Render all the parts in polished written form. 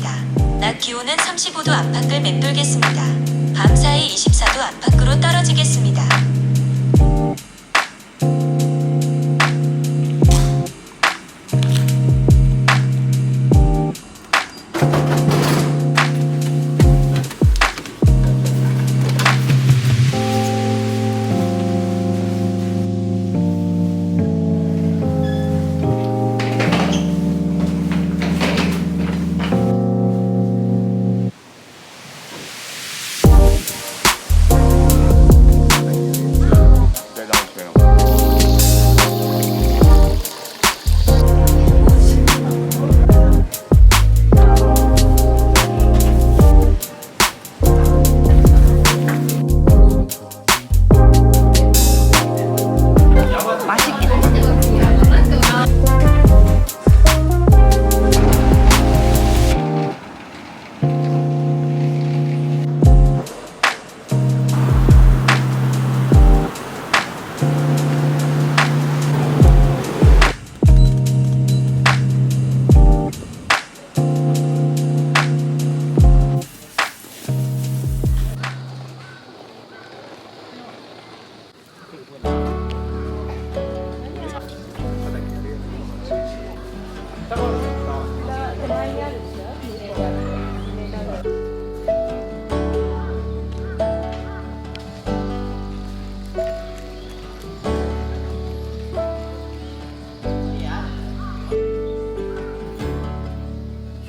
있습니다. 낮 기온은 35도 안팎을 맴돌겠습니다. 밤사이 24도 안팎으로 떨어지겠습니다.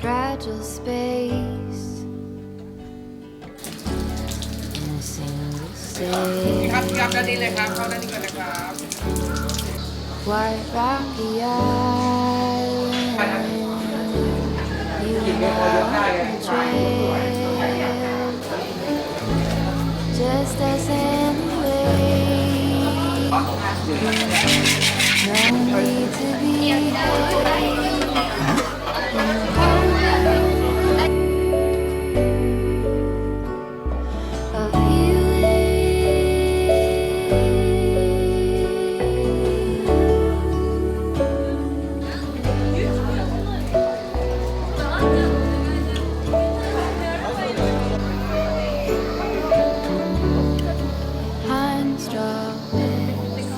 Fragile space in a single state. ครับด้านนี้เลยครับเข้าด้านนี้ก่อนนะครับ White rocky island, you are on the trail, just as in the way. No need to be of I'm strawberries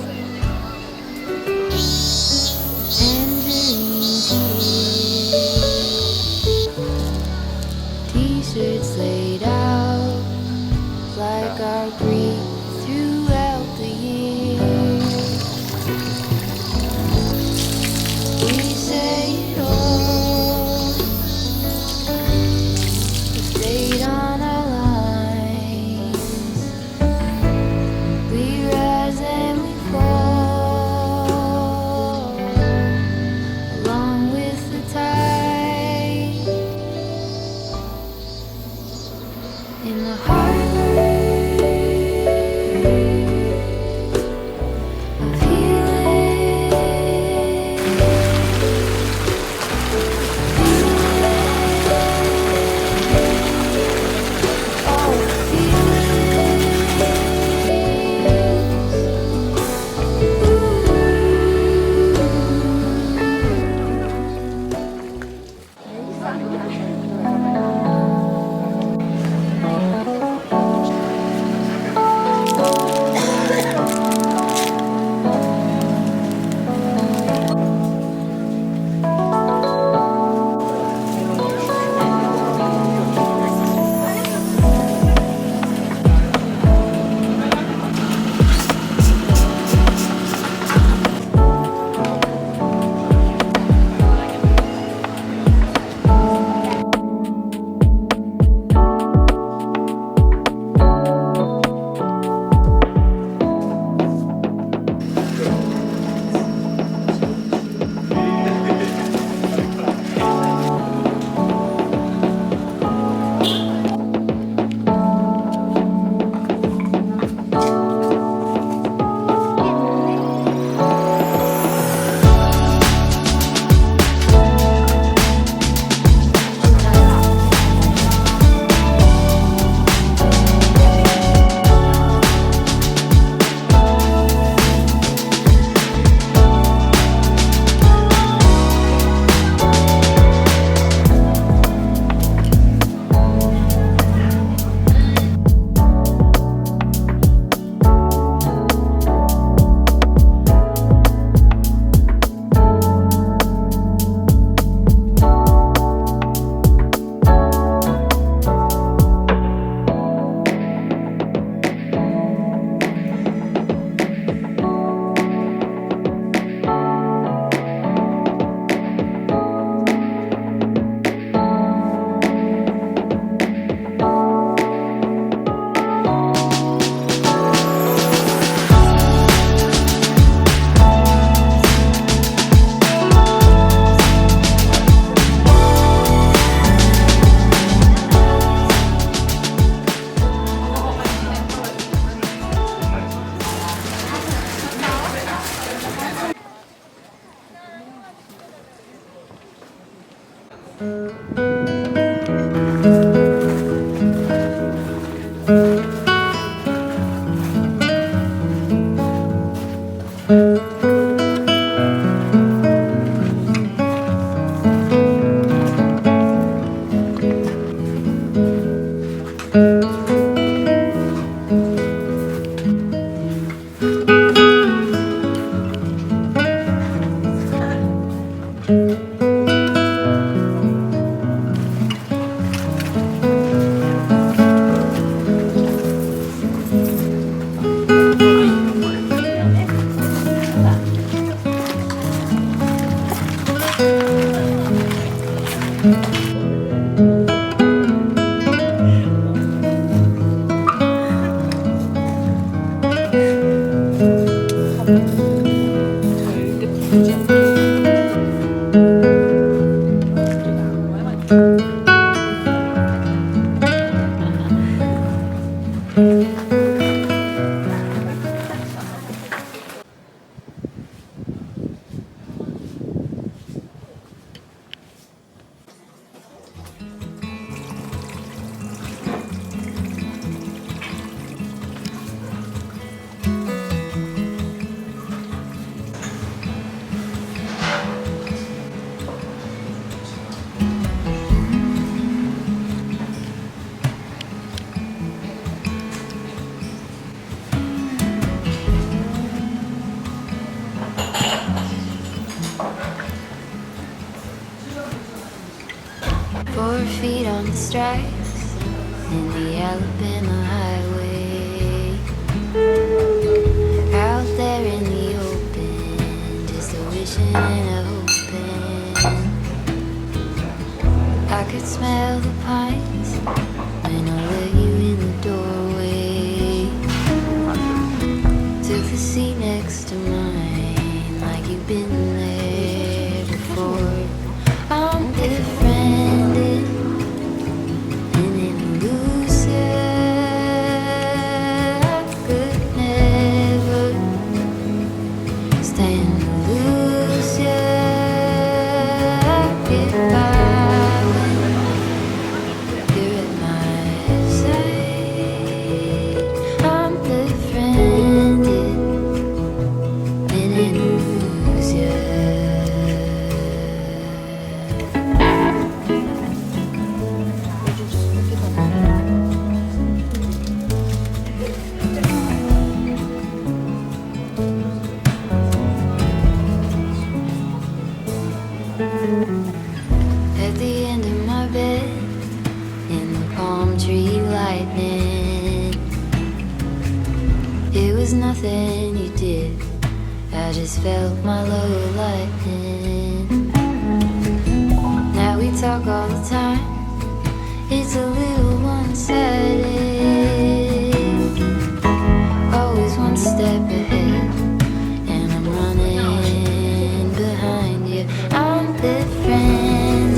stripes in the Alabama highway. Out there in the open, just a wishing and a hoping. I could smell the pines when I let you in the doorway. Took the seat next to mine like you've been there before. I'm befriended and in elusive. I could never stand to lose you. I get by when you're at my side. I'm befriended and in elusive. At the end of my bed, in the palm tree lightning, it was nothing you did, I just felt my low lightning. Now we talk all the time, it's a little one-sided, always one step ahead, and I'm running behind you. I'm befriended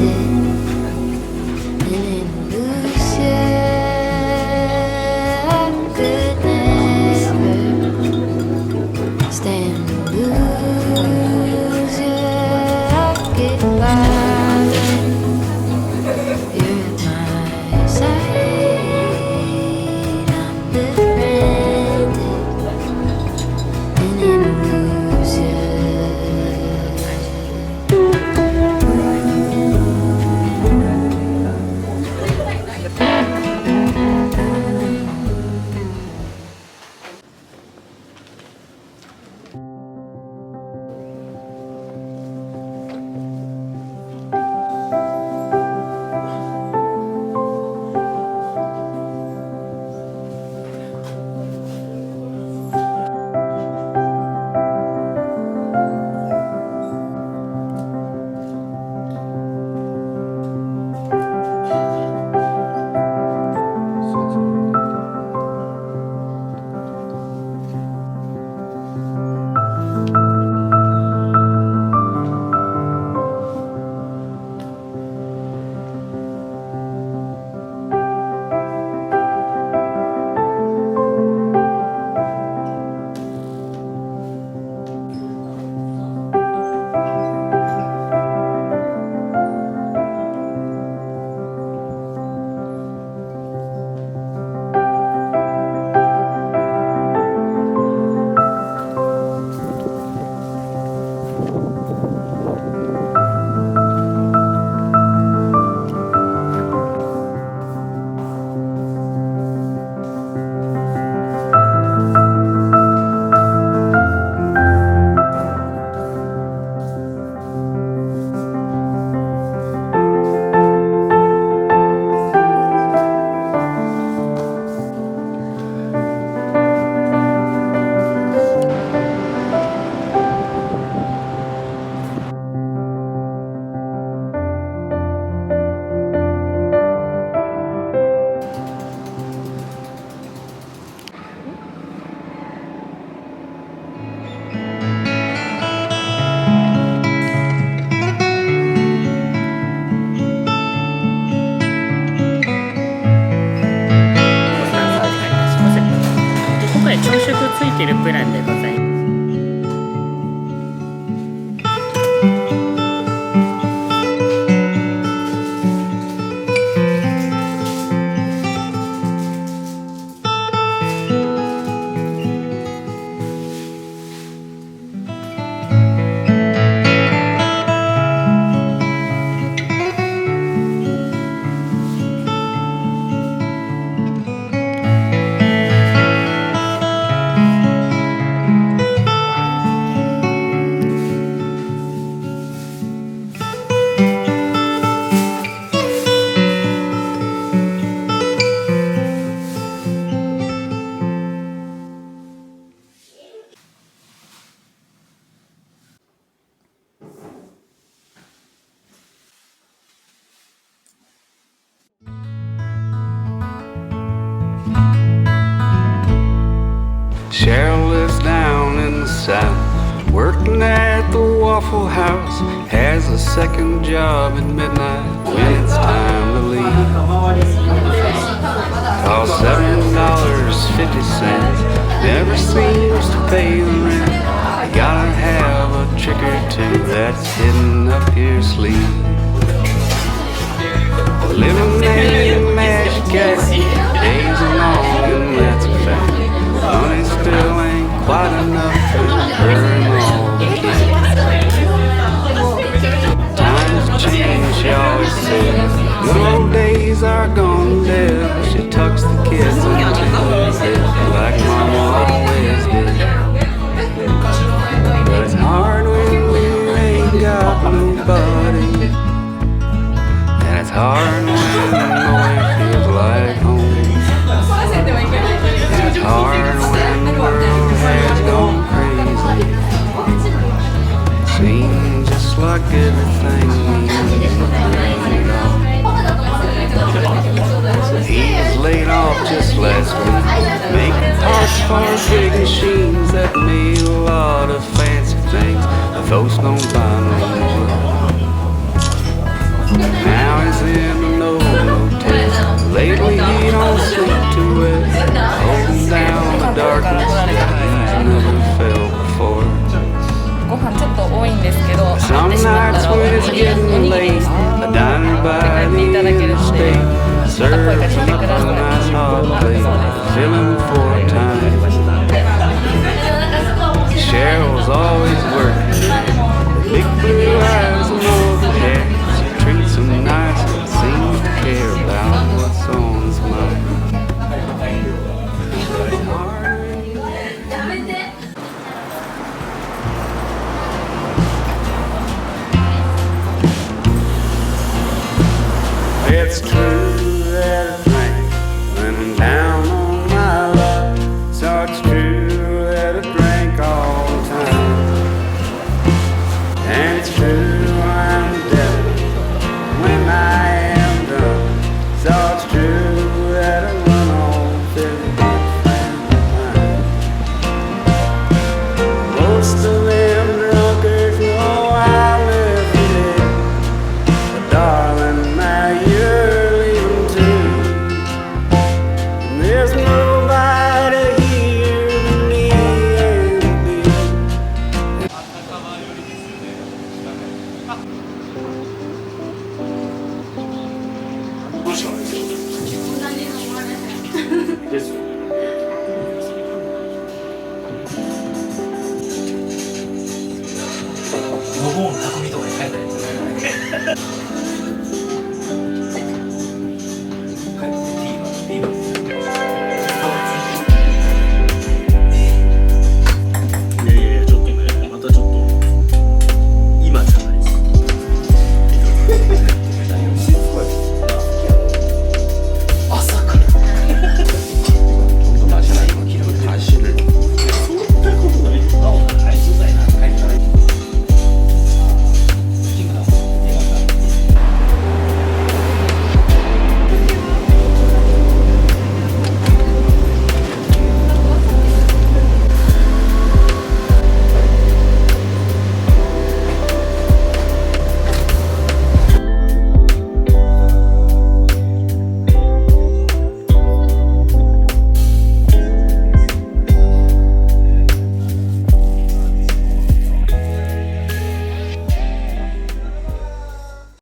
and in illusion. I could never stand to lose you. I get by when you're at my side. I'm befriended and in illusion. Cheryl lives down in the south, working at the Waffle House. Has a second job at midnight when it's time to leave. Costs $7.50, never seems to pay the rent. You gotta have a trick or two that's hidden up your sleeve. Lemonade and mashed cat, days are long and that's a fact. Money still ain't quite enough to burn all the kids. Times change, she always says. Good old days are gone dead. She tucks the kids into her bed like Mama always did. But it's hard when you ain't got nobody, and it's hard when nowhere feels like home. It's hard when the world has gone crazy. Seems just like everything he was laid off just last week, making parts for big machines that made a lot of fancy things that folks don't buy no more. Now he's in an old motel. Lately he don't sleep too well, holding down the darkness that he's never felt before. ご飯ちょっと多いんですけど、 Some 買ってしまった nights ら when it's お getting にぎり late, a diner 買 by っていただける the ので、 interstate また声かけ serves てく up だ a さい。 nice hot あ、そう plate, です。 filling for